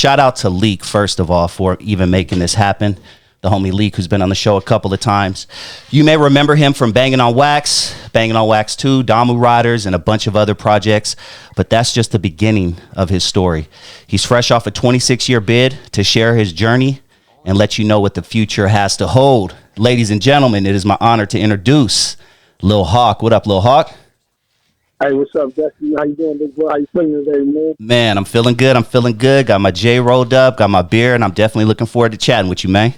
Shout out to Leak, first of all, for even making this happen. The homie Leak, who's been on the show a couple of times. You may remember him from Bangin' on Wax, Bangin' on Wax 2, Damu Riders, and a bunch of other projects. But that's just the beginning of his story. He's fresh off a 26-year bid to share his journey and let you know what the future has to hold. Ladies and gentlemen, it is my honor to introduce Lil Hawk. What up, Lil Hawk? Hey, what's up, Dusty? How you doing, big boy? How you feeling today, man? Man, I'm feeling good. I'm feeling good. Got my J rolled up, got my beer, and I'm definitely looking forward to chatting with you, man.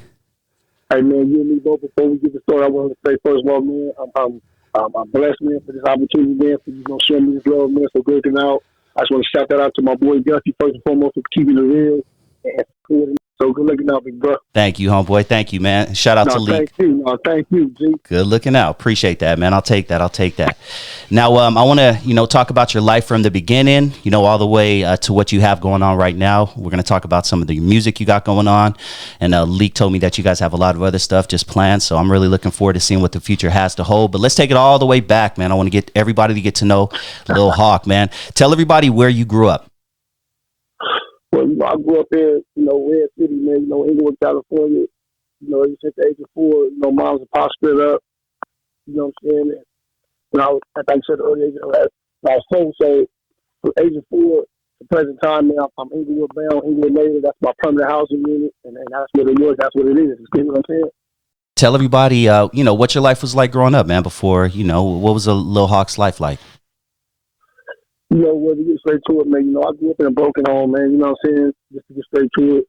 Hey, man, you and me both. Before we get the story, I want to say first of all, man, I'm blessed, man, for this opportunity, man, for you gonna show me this love, man, for working out. I just want to shout that out to my boy Dusty first and foremost for keeping it real. And so good looking out, big bro. Thank you, homeboy. Thank you, man. Shout out to Leak. Thank you, G. Good looking out. Appreciate that, man. I'll take that. Now, I want to, talk about your life from the beginning, all the way to what you have going on right now. We're going to talk about some of the music you got going on. And Leak told me that you guys have a lot of other stuff just planned. So I'm really looking forward to seeing what the future has to hold. But let's take it all the way back, man. I want to get everybody to get to know Lil Hawk, man. Tell everybody where you grew up. Well, I grew up in, Red City, man, Inglewood, California. Ever since the age of 4, moms and pops split up. You know what I'm saying? And when I was, like I said earlier, I was told, so from age of 4 to present time, man, I'm Inglewood bound, Inglewood native. That's my permanent housing unit, and that's what it was. That's what it is. You know what I'm saying? Tell everybody, what your life was like growing up, man. Before, what was a Lil Hawk's life like? Well, to get straight to it, man, I grew up in a broken home, man, you know what I'm saying? Just to get straight to it,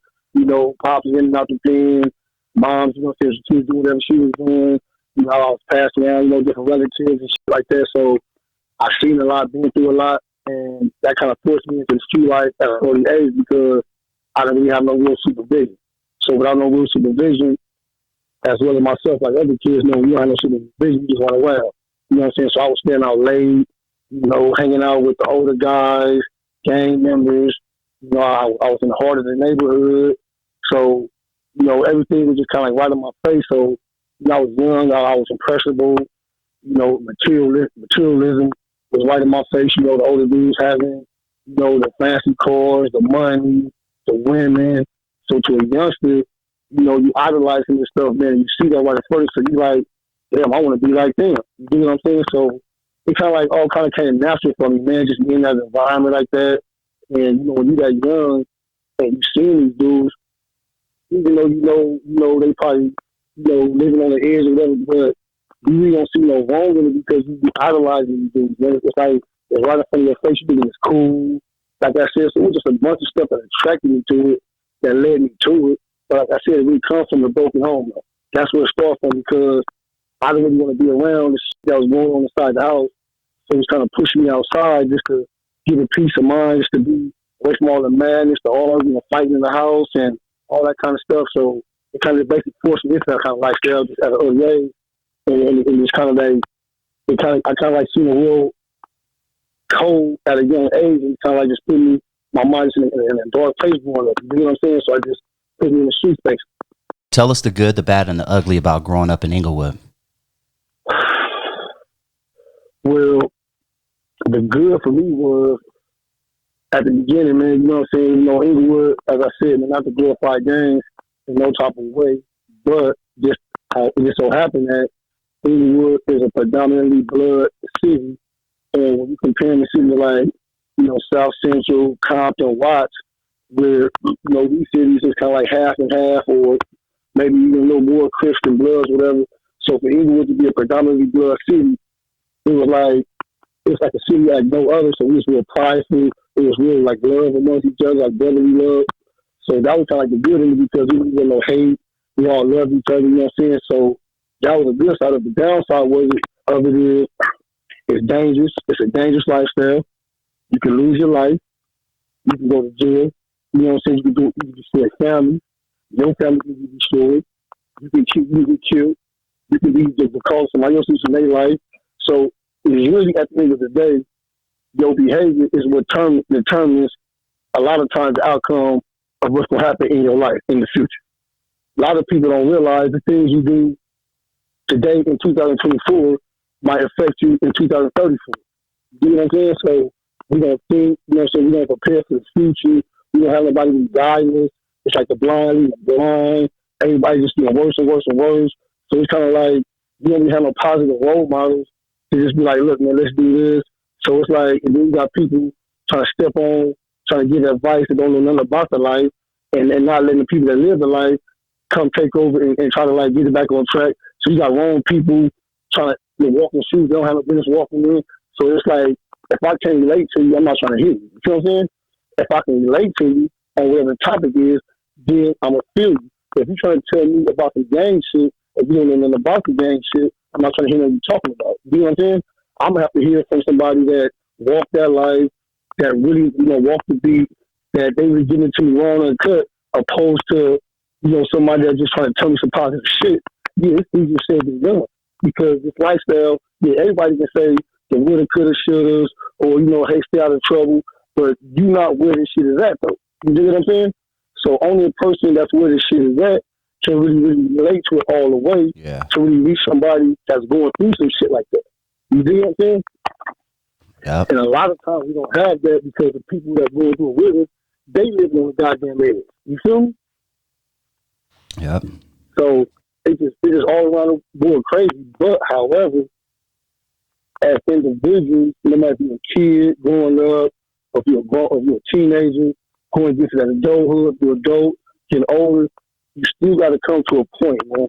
pops in and out the pen, moms, she was doing whatever she was doing, I was passed around, different relatives and shit like that, so I've seen a lot, been through a lot, and that kind of forced me into the street life at an early age because I didn't really have no real supervision. So without no real supervision, as well as myself, like other kids, when you don't have no supervision, you just run around, you know what I'm saying? So I was staying out late, hanging out with the older guys, gang members. I was in the heart of the neighborhood. So, everything was just kind of like right in my face. So, I was young, I was impressionable. Materialism was right in my face. The older dudes having, the fancy cars, the money, the women. So to a youngster, you idolizing this stuff, man. You see that right in front of you. So you like, damn, I want to be like them. You know what I'm saying? So, it kind of like all kind of came natural for me, man, just being in that environment like that. And, when you're that young and you seeing these dudes, even though, they probably, living on the edge or whatever, but you really don't see no wrong in it because you be idolizing these dudes, man. It's like, it's right in front of your face, you think it's cool. Like I said, so it was just a bunch of stuff that attracted me to it, that led me to it. But like I said, it really comes from a broken home, though. That's where it starts from because I didn't really want to be around the shit that was going on inside the house. So it was kind of pushing me outside just to give a peace of mind, just to be away from all the madness, the all fighting in the house and all that kind of stuff. So it kind of basically forced me into that kind of lifestyle just at an early age. And it's kind of like, I kind of like seeing a real cold at a young age and kind of like just put me, my mind in a dark place growing up. You know what I'm saying? So I just put me in the street space. Tell us the good, the bad, and the ugly about growing up in Inglewood. Well, the good for me was at the beginning, man, you know what I'm saying? Inglewood, as I said, man, not to glorify gangs in no type of way, but it just so happened that Inglewood is a predominantly blood city. And when you compare the city like, South Central, Compton, Watts, where, these cities is kind of like half and half or maybe even a little more Christian bloods, whatever. So for Inglewood to be a predominantly blood city, it's like a city like no other, so it was real prideful. It was really like love amongst each other, like brotherly love. So that was kind of like the good in it because we didn't no hate. We all loved each other, you know what I'm saying? So that was the good side. Of the downside of it is it's dangerous. It's a dangerous lifestyle. You can lose your life. You can go to jail. You know what I'm saying? You can destroy family. Your family can be destroyed. You can get killed. You can be the cause of somebody else losing their life. So it's really at the end of the day, your behavior is what determines a lot of times the outcome of what's going to happen in your life in the future. A lot of people don't realize the things you do today in 2024 might affect you in 2034. You know what I'm saying? So we don't think, we don't prepare for the future. You don't have nobody who's guiding us. It's like the blind, everybody just worse and worse and worse. So it's kind of like you don't really have no positive role models to just be like, look, man, let's do this. So it's like, and then you got people trying to step on, trying to give advice that don't know nothing about the life, and not letting the people that live the life come take over and try to like get it back on track. So you got wrong people trying to walk in shoes they don't have no business walking in. So it's like, if I can't relate to you, I'm not trying to hit you. You know what I'm saying? If I can relate to you on whatever the topic is, then I'm going to feel you. If you're trying to tell me about the gang shit, if you don't know nothing about the gang shit, I'm not trying to hear what you're talking about. You know what I'm saying? I'm going to have to hear from somebody that walked that life, that really, walked the beat, that they were giving it to me wrong and cut, opposed to, somebody that's just trying to tell me some positive shit. Yeah, it's easier said than done. Because this lifestyle, yeah, everybody can say the woulda, coulda, shouldas, or, hey, stay out of trouble, but you not where this shit is at, though. You dig what I'm saying? So only a person that's where this shit is at can really, really relate to it all the way to really reach somebody that's going through some shit like that. You dig what I'm saying? Yep. And a lot of times we don't have that because the people that go through it with us, they live on the goddamn edge. You feel me? Yep. So it's just all around the board crazy. But however, as individuals, no matter if you're a kid growing up, or if you're a teenager, going into that adulthood, you're adult, getting older, you still got to come to a point, man,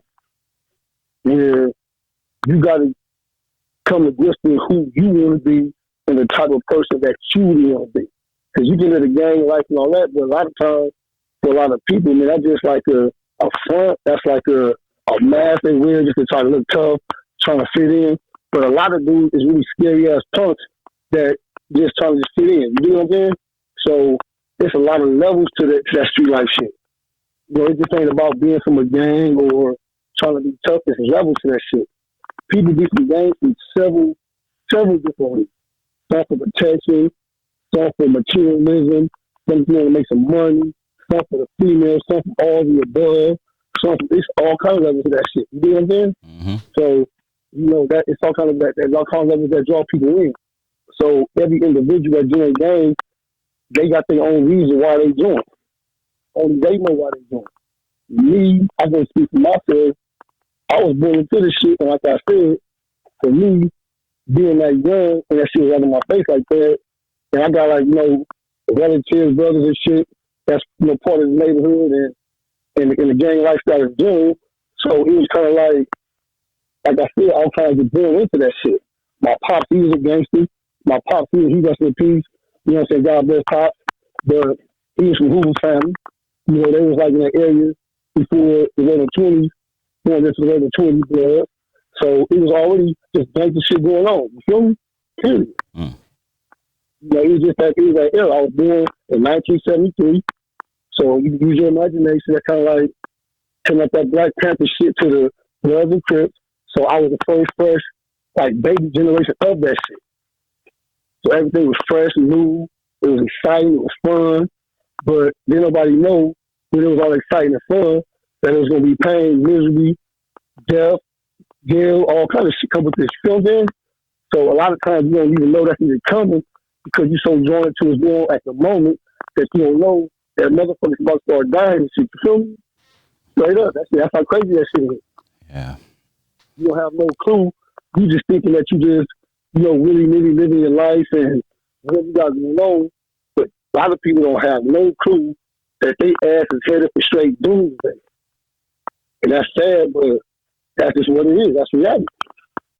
where you got to come to grips with who you want to be and the type of person that you want to be. Because you get into the gang life and all that, but a lot of times, for a lot of people, man, that's just like a front. That's like a mask they wear just to try to look tough, trying to fit in. But a lot of dudes is really scary ass punks that just trying to just fit in. You know what I'm saying? So there's a lot of levels to that street life shit. It just ain't about being from a gang or trying to be tough. There's levels to that shit. People get from gangs in several different ways. Some for protection, some for materialism, some to make some money, some for the female, some for all the above, some for it's all kinds of levels of that shit. You know what I'm saying? Mm-hmm. So, that it's all kind of that there's all kinds of levels that draw people in. So every individual that joins gangs, they got their own reason why they join. Only they know why they join. Me, I can speak for myself. I was born into this shit, and like I said, for me, being that young and that shit was out of my face like that, and I got relatives, brothers and shit that's part of the neighborhood and the gang lifestyle is doing. So it was kind of like I said, I was kind of get born into that shit. My pops, he was a gangster. My pops, he rest in peace. You know what I'm saying? God bless pops. But he was from Hoover family. They was like in that area before the early 20s, going into the early 20s, blood. So it was already just gangster shit going on. You feel me? Period. Mm. It was just that era. I was born in 1973. So you can use your imagination. That kind of like turn up that Black Panther shit to the Bloods and Crips. So I was the first fresh, like baby generation of that shit. So everything was fresh and new. It was exciting. It was fun. But didn't nobody know when it was all exciting and fun that it was going to be pain, misery, death, jail, all kind of shit come with this. You feel what I'm saying? So a lot of times you don't even know that's even coming because you're so drawn into what's going on at the moment that you don't know that motherfuckers about to start dying and shit. You feel me? Straight up. That's how crazy that shit is. Yeah. You don't have no clue. You just thinking that you just, really, really living your life and what you got going on. But a lot of people don't have no clue that they ass is headed for straight doomsday. And that's sad, but that's just what it is. That's reality.